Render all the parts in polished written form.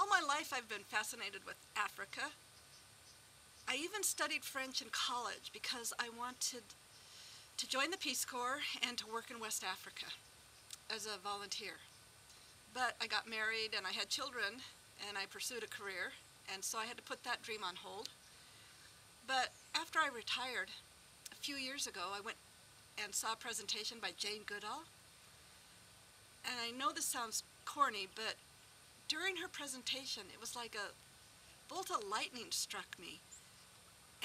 my life I've been fascinated with Africa. I even studied French in college because I wanted to join the Peace Corps and to work in West Africa as a volunteer. But I got married and I had children and I pursued a career, and so I had to put that dream on hold. But after I retired, a few years ago, I went and saw a presentation by Jane Goodall. And I know this sounds corny, but during her presentation, it was like a bolt of lightning struck me.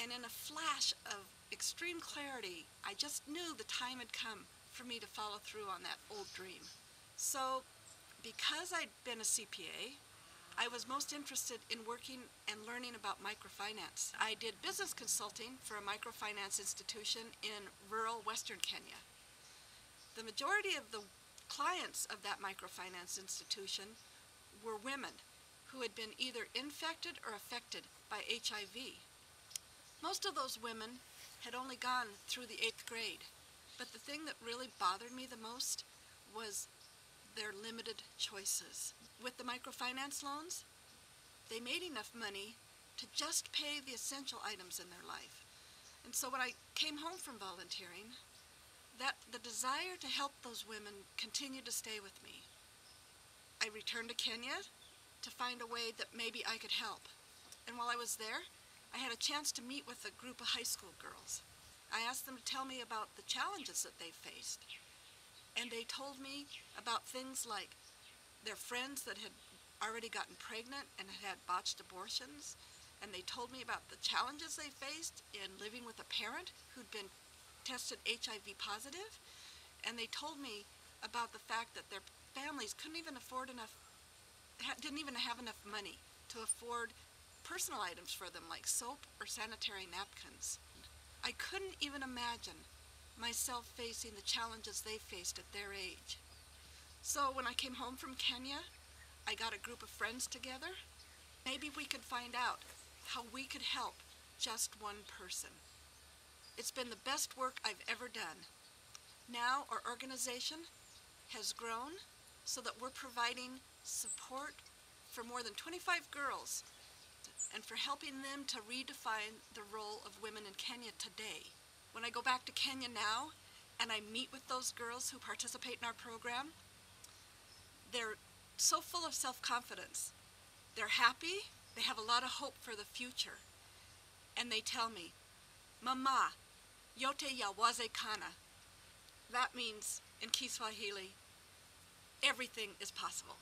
And in a flash of extreme clarity, I just knew the time had come for me to follow through on that old dream. So, because I'd been a CPA, I was most interested in working and learning about microfinance. I did business consulting for a microfinance institution in rural Western Kenya. The majority of the clients of that microfinance institution were women who had been either infected or affected by HIV. Most of those women had only gone through the 8th grade, but the thing that really bothered me the most was their limited choices. With the microfinance loans, they made enough money to just pay the essential items in their life. And so when I came home from volunteering, the desire to help those women continued to stay with me. I returned to Kenya to find a way that maybe I could help. And while I was there, I had a chance to meet with a group of high school girls. I asked them to tell me about the challenges that they faced. And they told me about things like their friends that had already gotten pregnant and had botched abortions. And they told me about the challenges they faced in living with a parent who'd been tested HIV positive. And they told me about the fact that their families couldn't even afford enough, didn't even have enough money to afford personal items for them like soap or sanitary napkins. I couldn't even imagine myself facing the challenges they faced at their age. So when I came home from Kenya, I got a group of friends together. Maybe we could find out how we could help just one person. It's been the best work I've ever done. Now our organization has grown so that we're providing support for more than 25 girls and for helping them to redefine the role of women in Kenya today. When I go back to Kenya now and I meet with those girls who participate in our program, they're so full of self-confidence. They're happy, they have a lot of hope for the future. And they tell me, "Mama, yote yawezekana." That means, in Kiswahili, everything is possible.